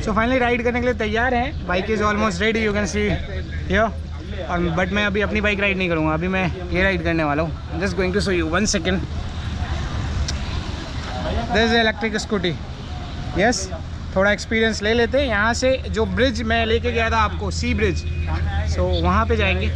So finally ride करने के लिए तैयार हैं। Bike is almost ready, you can see here. और बट मैं अभी अपनी बाइक राइड नहीं करूँगा, अभी मैं ये राइड करने वाला हूँ। Just going to show you 1 second. This is electric scooty. Yes, थोड़ा एक्सपीरियंस ले लेते हैं। यहाँ से जो ब्रिज मैं लेके गया था आपको, सी ब्रिज, सो वहाँ पे जाएंगे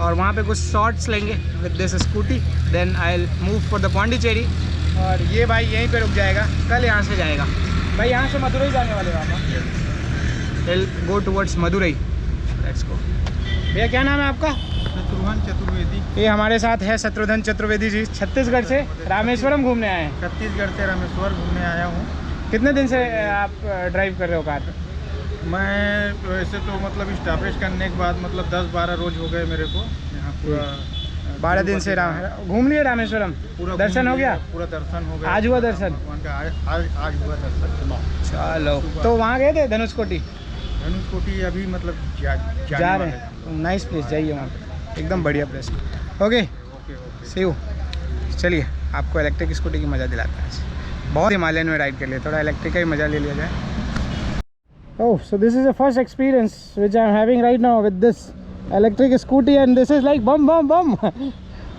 और वहाँ पे कुछ शॉट्स लेंगे with this scooty. Then I will move for the Pondicherry. और ये भाई यहीं पे रुक जाएगा, कल यहाँ से जाएगा। भाई यहाँ से मदुरई जाने वाले पापा, will go towards Madurai. Let's go. भैया क्या नाम है आपका? शत्रुघ्न चतुर्वेदी। ये हमारे साथ है शत्रुघ्न चतुर्वेदी जी, छत्तीसगढ़ से रामेश्वरम घूमने आए हैं। छत्तीसगढ़ से रामेश्वर घूमने आया हूँ। कितने दिन से आप ड्राइव कर रहे हो कार? मैं वैसे तो मतलब स्टॉपेज करने के बाद मतलब 10-12 रोज हो गए मेरे को यहाँ पूरा 12 दिन से घूम लिए रामेश्वरम। पूरा दर्शन हो गया? पूरा दर्शन हो गया। आज हुआ दर्शन? भगवान का आज हुआ दर्शन। चलो, तो वहाँ गए थे धनुषकोटी? धनुषकोटी अभी मतलब जा रहे हैं। नाइस प्लेस, जाइए वहाँ पे, एकदम बढ़िया प्लेस। Okay, C you. चलिए आपको इलेक्ट्रिक स्कूटी की मज़ा दिलाता है। बहुत हिमालयन में राइड कर लिया, थोड़ा इलेक्ट्रिक का ही मज़ा ले लिया जाए। Oh, so this is the first experience which I am having right now with this electric scooty, and this is like bum bum bum.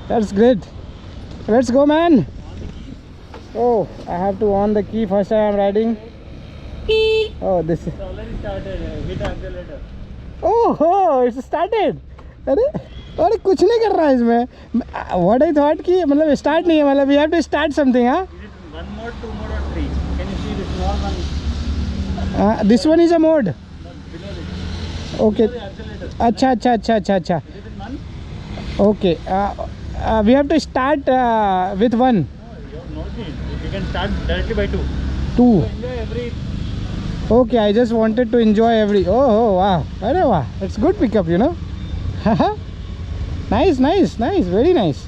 That's great. Let's go, man. Oh, I have to on the key first time I am riding. Oh, this is already started. Hit accelerator. Oh, it's started. अरे कुछ नहीं कर रहा है इसमें। What I thought कि मतलब start नहीं है, मतलब we have to start something, हाँ? One mode, 2 mode or 3? Can you see the small one? This one is a mode. Below this. Okay. अच्छा। Okay. We have to start with one. No, you can start directly by 2. 2. Enjoy every. Okay, I just wanted to enjoy every. Oh wow. अरे वाह. It's good pickup, you know. Nice. Very nice.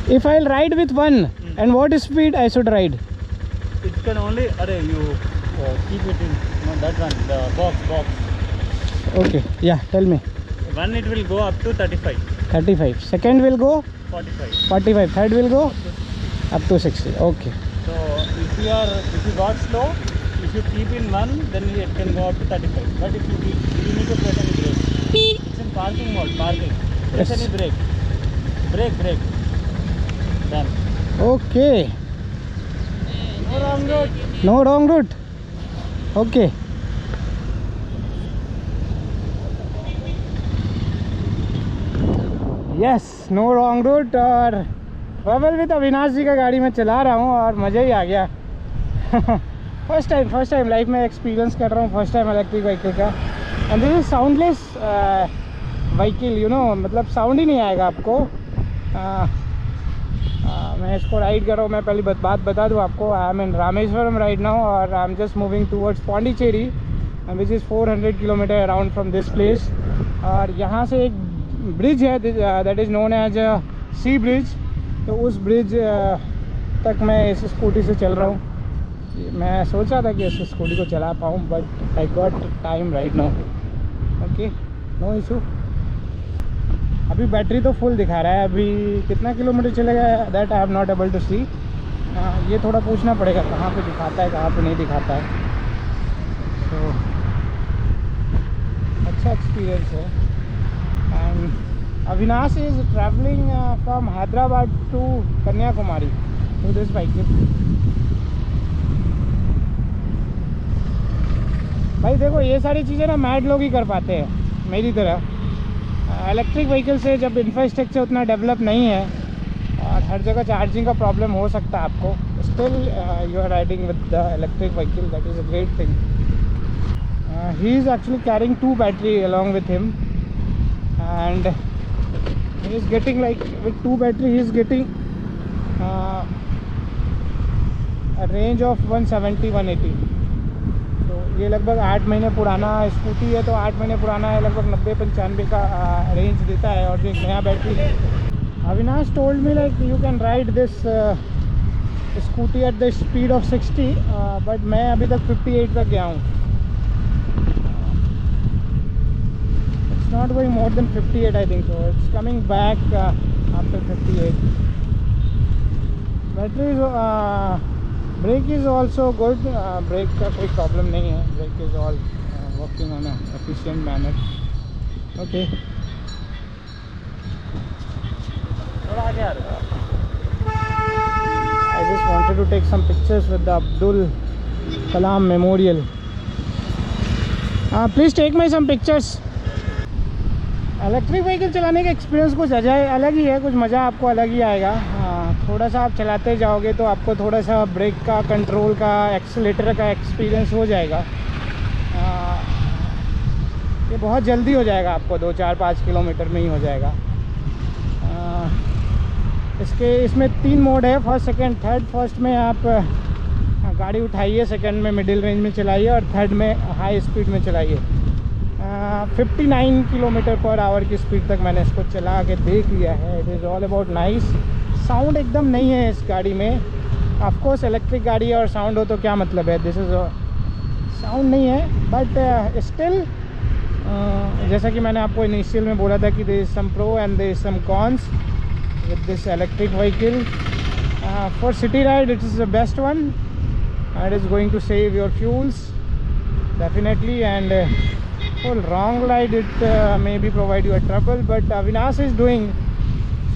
If I'll ride with one, and what speed I should ride? It can only. You keep it in. No, that one. The box. Okay. Yeah. Tell me. One it will go up to 35. 35. Second will go 45. 45. Third will go up to 60. Okay. So if you got slow, if you keep in one, then it can go up to 35. But if you need to press any brake. It's in parking mode. Parking. Press Yes. any brake. Brake. Done. Okay. No wrong road. No wrong route. Okay. Yes, no wrong route। और travel with Avinash जी का गाड़ी में चला रहा हूँ और मज़ा ही आ गया। फर्स्ट टाइम लाइफ में एक्सपीरियंस कर रहा हूँ, फर्स्ट टाइम इलेक्ट्रिक व्हीकल का। And this is soundless vehicle, you know, मतलब साउंड ही नहीं आएगा आपको। मैं इसको राइड कर रहा हूँ। मैं पहली बात बता दूँ आपको, I am in Rameswaram right now और I am just moving towards Pondicherry, which is 400 kilometre around from this place. और यहाँ से एक ब्रिज है that is known as sea bridge, तो उस ब्रिज तक मैं इस स्कूटी से चल रहा हूँ। मैं सोच रहा था कि इस स्कूटी को चला पाऊँ, but I got time right now. Okay, no issue. अभी बैटरी तो फुल दिखा रहा है। अभी कितना किलोमीटर चलेगा that I have not able to see. ये थोड़ा पूछना पड़ेगा कहाँ पे दिखाता है, कहाँ पे नहीं दिखाता है। तो अच्छा एक्सपीरियंस है। And Avinash is travelling from Hyderabad to Kanyakumari through this bike. भाई देखो, ये सारी चीज़ें ना मैड लोग ही कर पाते हैं मेरी तरह। इलेक्ट्रिक व्हीकल से जब इंफ्रास्ट्रक्चर उतना डेवलप नहीं है और हर जगह चार्जिंग का प्रॉब्लम हो सकता है आपको, still you are riding with the electric vehicle, that is a great thing. He is actually carrying 2 battery along with him and he is getting like with 2 battery he is getting a range of 170-180। ये लगभग 8 महीने पुराना scooty है, तो 8 महीने पुराना है, लगभग 90-95 का रेंज देता है। और जो एक नया बैटरी है, Avinash told me like you can ride this scooty at the speed of 60, but मैं अभी तक 58 तक गया हूँ। It's not going more than 58 I think so. It's coming back after 58। Battery brake is also good, brake का कोई problem नहीं है, brake is all working on efficient manner. Okay, थोड़ा आगे आ रहा है। I just wanted to take some pictures with the Abdul Kalam Memorial. Please take me some pictures. Electric vehicle चलाने का एक्सपीरियंस कुछ अलग ही है, कुछ मज़ा आपको अलग ही आएगा। थोड़ा सा आप चलाते जाओगे तो आपको थोड़ा सा ब्रेक का, कंट्रोल का, एक्सीलेटर का एक्सपीरियंस हो जाएगा। ये बहुत जल्दी हो जाएगा, आपको 2-4-5 किलोमीटर में ही हो जाएगा। इसमें 3 मोड है, फर्स्ट, सेकंड, थर्ड। फर्स्ट में आप गाड़ी उठाइए, सेकंड में मिडिल रेंज में चलाइए और थर्ड में हाई स्पीड में चलाइए। 59 किलोमीटर पर आवर की स्पीड तक मैंने इसको चला के देख लिया है। It is all about nice. Sound एकदम नहीं है इस गाड़ी में। ऑफकोर्स इलेक्ट्रिक गाड़ी है और साउंड हो तो क्या मतलब है, दिस इज़ साउंड नहीं है, बट स्टिल जैसा कि मैंने आपको इनिशियल में बोला था कि there is some pro and there is some cons with this electric vehicle. For city ride it is the best one. It is going to save your fuels definitely, and for long ride it maybe provide you a trouble, but Avinash is doing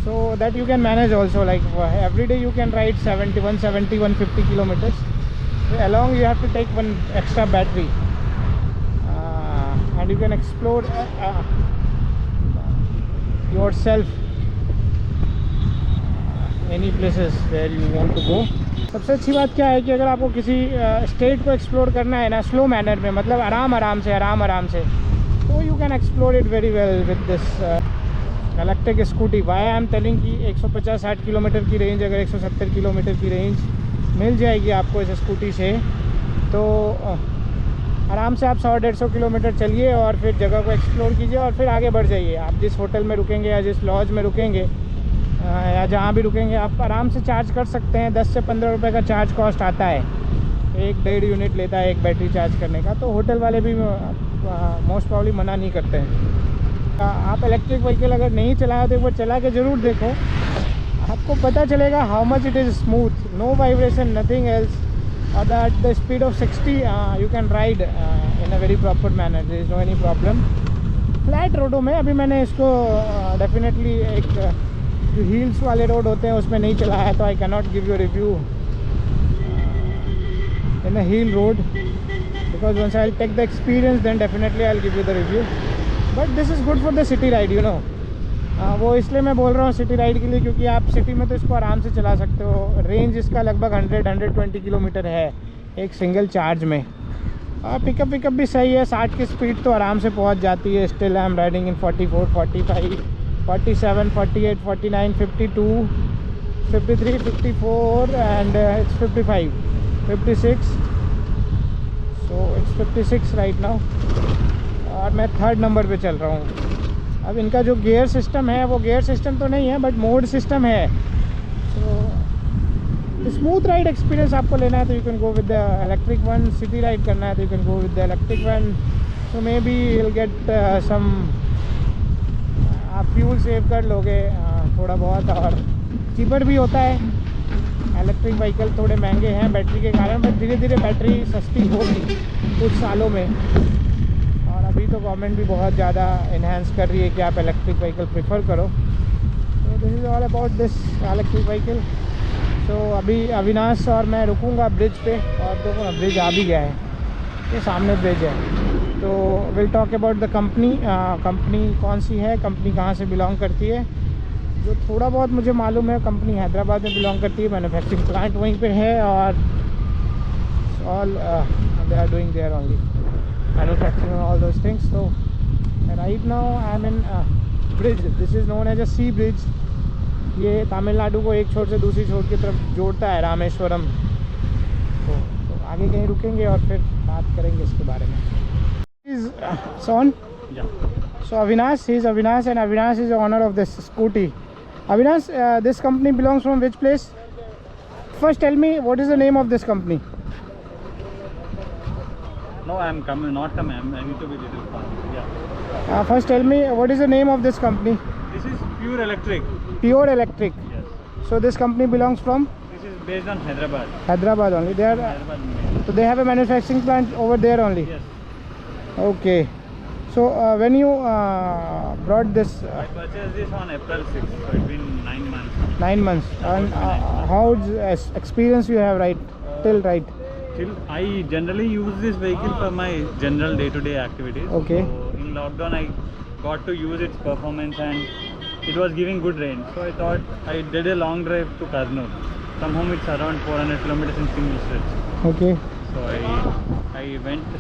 so that you can manage also. Like every day you can ride 150 kilometers. Along you have to take one extra battery, and you can explore yourself any places where you want to go. सबसे अच्छी बात क्या है कि अगर आपको किसी state को एक्सप्लोर करना है ना स्लो मैनर में, मतलब आराम आराम से, तो you can explore it very well with this electric scooty. Why I am telling कि 150-60 किलोमीटर की रेंज, अगर 170 किलोमीटर की रेंज मिल जाएगी आपको इस स्कूटी से, तो आराम से आप 100-150 किलोमीटर चलिए और फिर जगह को एक्सप्लोर कीजिए और फिर आगे बढ़ जाइए। आप जिस होटल में रुकेंगे या जिस लॉज में रुकेंगे या जहाँ भी रुकेंगे, आप आराम से चार्ज कर सकते हैं। 10 से 15 रुपये का चार्ज कॉस्ट आता है, 1-1.5 यूनिट लेता है एक बैटरी चार्ज करने का। तो होटल वाले भी मोस्ट प्रॉब्ली मना नहीं करते हैं। आप इलेक्ट्रिक व्हीकल अगर नहीं चलाए तो एक बार चला के ज़रूर देखो, आपको पता चलेगा how much it is smooth, no vibration, nothing else, और that the speed of 60 you can ride in a very proper manner, there is no any problem. Flat रोडों में अभी मैंने इसको डेफिनेटली एक जो हील्स वाले रोड होते हैं उसमें नहीं चलाया है, तो I can not give you review in a hill road, because once I take the experience then definitely I will give you the review. But this is good for the city ride, you know. वो इसलिए मैं बोल रहा हूँ city ride के लिए, क्योंकि आप सिटी में तो इसको आराम से चला सकते हो। रेंज इसका लगभग 100-120 किलोमीटर है एक सिंगल चार्ज में। पिकअप भी सही है, 60 की स्पीड तो आराम से पहुँच जाती है। Still I am riding in 44, 45, 47, 48, 49, 52, 53, 54 and it's 55, 56. So it's 56 right now और मैं 3rd नंबर पे चल रहा हूँ। अब इनका जो गियर सिस्टम है वो गियर सिस्टम तो नहीं है, बट मोड सिस्टम है। तो स्मूथ राइड एक्सपीरियंस आपको लेना है तो you can go with the electric one. City ride करना है तो you can go with the electric one. So may be will get some, आप फ्यूल सेव कर लोगे थोड़ा बहुत, और चीपर भी होता है। इलेक्ट्रिक व्हीकल थोड़े महंगे हैं बैटरी के कारण, बट धीरे धीरे बैटरी सस्ती होगी कुछ सालों में। और अभी तो गवर्नमेंट भी बहुत ज़्यादा इन्हेंस कर रही है कि आप इलेक्ट्रिक व्हीकल प्रेफर करो। तो this is all about this electric vehicle. तो अभी अविनाश और मैं रुकूंगा ब्रिज पे, और देखो ना ब्रिज आ भी गया है, ये सामने ब्रिज है। तो will talk about the company. Company कौन सी है, कंपनी कहाँ से बिलोंग करती है। जो थोड़ा बहुत मुझे मालूम है, कंपनी हैदराबाद में बिलोंग करती है, मैन्युफैक्चरिंग प्लांट वहीं पे है, और all they are doing there only manufacturing all those things. तो right now I am in bridge, this is known as a sea bridge. ये तमिलनाडु को एक छोर से दूसरी छोर की तरफ जोड़ता है, रामेश्वरम। तो आगे कहीं रुकेंगे और फिर बात करेंगे इसके बारे में। Is Son? Yeah. So Avinash, he is Avinash, and Avinash is the owner of this scooty. Avinash, this company belongs from which place? First tell me, what is the name of this company? No, I am coming, not coming. I need to be little far. Yeah. First tell me, what is the name of this company? This is Pure Electric. Pure Electric. Yes. So this company belongs from? This is based on Hyderabad. Hyderabad only. They are, Hyderabad. so they have a manufacturing plant over there only. Yes. Okay. So when you brought this I purchased this on April 6th, so it's been 9 months. 9 months, and how's experience you have till right? Still, I generally use this vehicle for my general day-to-day activities. Okay. So in lockdown, I got to use its performance and it was giving good range. So I thought I did a long drive to Kurnool. From home, it's around 400 kilometers in single stretch. Okay. So I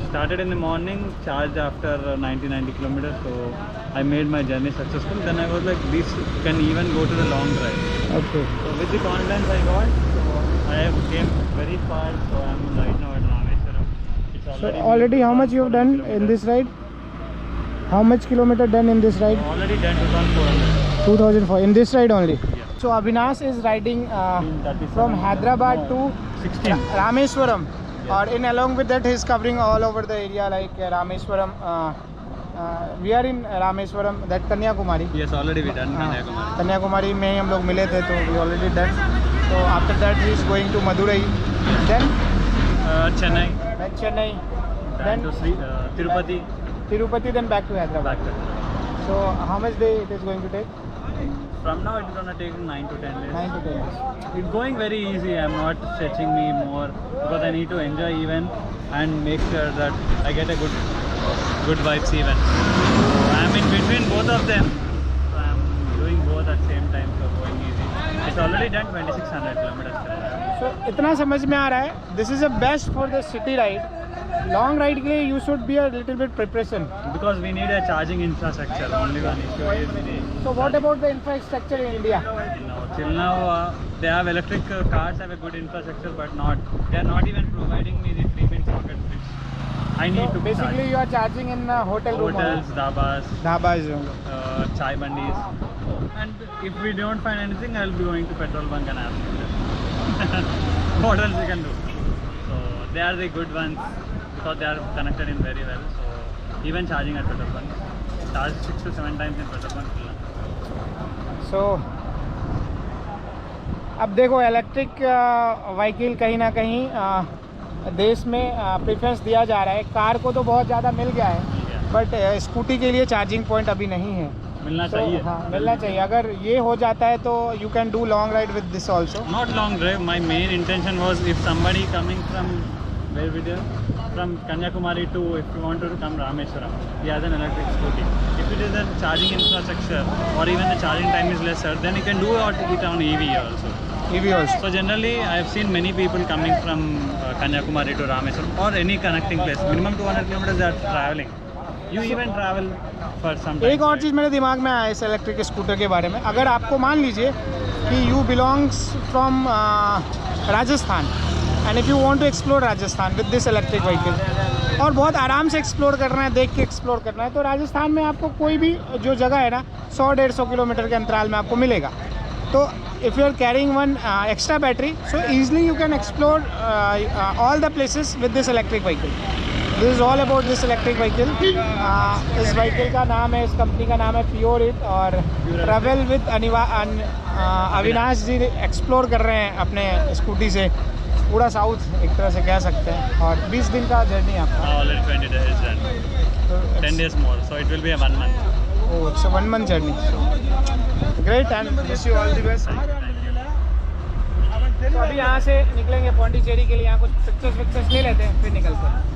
started in the morning, charged after 90 kilometers. So I made my journey successful. Then I was like, this can even go to the long drive. Okay. So with the confidence I got, so I have came very far. So I'm right now at Rameswaram. It's So already how much you have done in this ride? How much kilometer done in this ride? Already done 2,400. 2004 in this ride only. Yeah. So Avinash is riding 37 from Hyderabad to 16. Rameswaram, Yeah. or in along with that he is covering all over the area like Rameswaram. We are in Rameswaram, that Kanyakumari. Yes, already we done Kanyakumari. Kanyakumari में ही हम लोग मिले थे, तो we already done. So after that he is going to Madurai, then Chennai. Chennai, Then then to Tirupati. Tirupati, then back to Hyderabad. Back to So how much day it is going to take? From now it's gonna take 9 to 10 days. 9 to 10 days. It's going very easy. I'm not stretching me more because I need to enjoy even and make sure that I get a good vibes even. So I'm in between both of them. So I'm doing both at the same time, so going easy. It's already done 2600 kilometers. So इतना समझ में आ रहा है. This is a best for the city ride. Long ride के लिए you should be a little bit preparation. Because we need a charging infrastructure. Only one issue is we need. So what about the infrastructure in India? Till now, they have electric cars have a good infrastructure, but they are not even providing me the 3-pin socket which I need So to basically charge. you are charging in hotel room. Hotels, dabas, Dhabas. chai bandis, and if we don't find anything, I'll be going to petrol bunk and asking. What else we can do? So they are the good ones because they are connected in very well. So even charging at petrol bunk, charge 6 to 7 times in petrol bunk. So अब देखो electric vehicle कहीं ना कहीं देश में preference दिया जा रहा है. कार को तो बहुत ज़्यादा मिल गया है, बट स्कूटी के लिए चार्जिंग पॉइंट अभी नहीं है. मिलना चाहिए. हाँ, मिलना चाहिए. अगर ये हो जाता है तो you can do long ride with this also. Not long drive. My main intention was if somebody coming from where we did from Kanyakumari to if you want to come Rameswaram, he has an electric scooty. If it is a charging infrastructure or even the charging time is lesser, then you can do it on EV also. EV also. So generally, I have seen many people coming from Kanyakumari to Rameswaram or any connecting place. Minimum 200 kilometers they are traveling. You even travel for some time. एक और चीज़ मेरे दिमाग में आया इस electric scooter के बारे में. अगर आपको मान लीजिए कि you belongs from Rajasthan and if you want to explore Rajasthan with this electric vehicle और बहुत आराम से एक्सप्लोर करना है, देख के एक्सप्लोर करना है, तो राजस्थान में आपको कोई भी जो जगह है ना 100-150 किलोमीटर के अंतराल में आपको मिलेगा. तो if you are carrying one extra battery, so easily you can explore all the places with this electric vehicle. This is all about this electric vehicle. इस व्हीकल का नाम है, इस कंपनी का नाम है प्योर इट, और travel with Avinash ji explore कर रहे हैं अपने स्कूटी से पूरा साउथ एक तरह से कह सकते हैं. और 20 दिन का जर्नी है आपका. Already 20 days done. 10 days more, so it will be a 1 month. Oh, it's a 1 month journey. So great and wish you all the best. तो अभी यहाँ से निकलेंगे पौंडीचेरी के लिए. यहाँ कुछ पिक्चर्स ले लेते हैं, फिर निकलते हैं.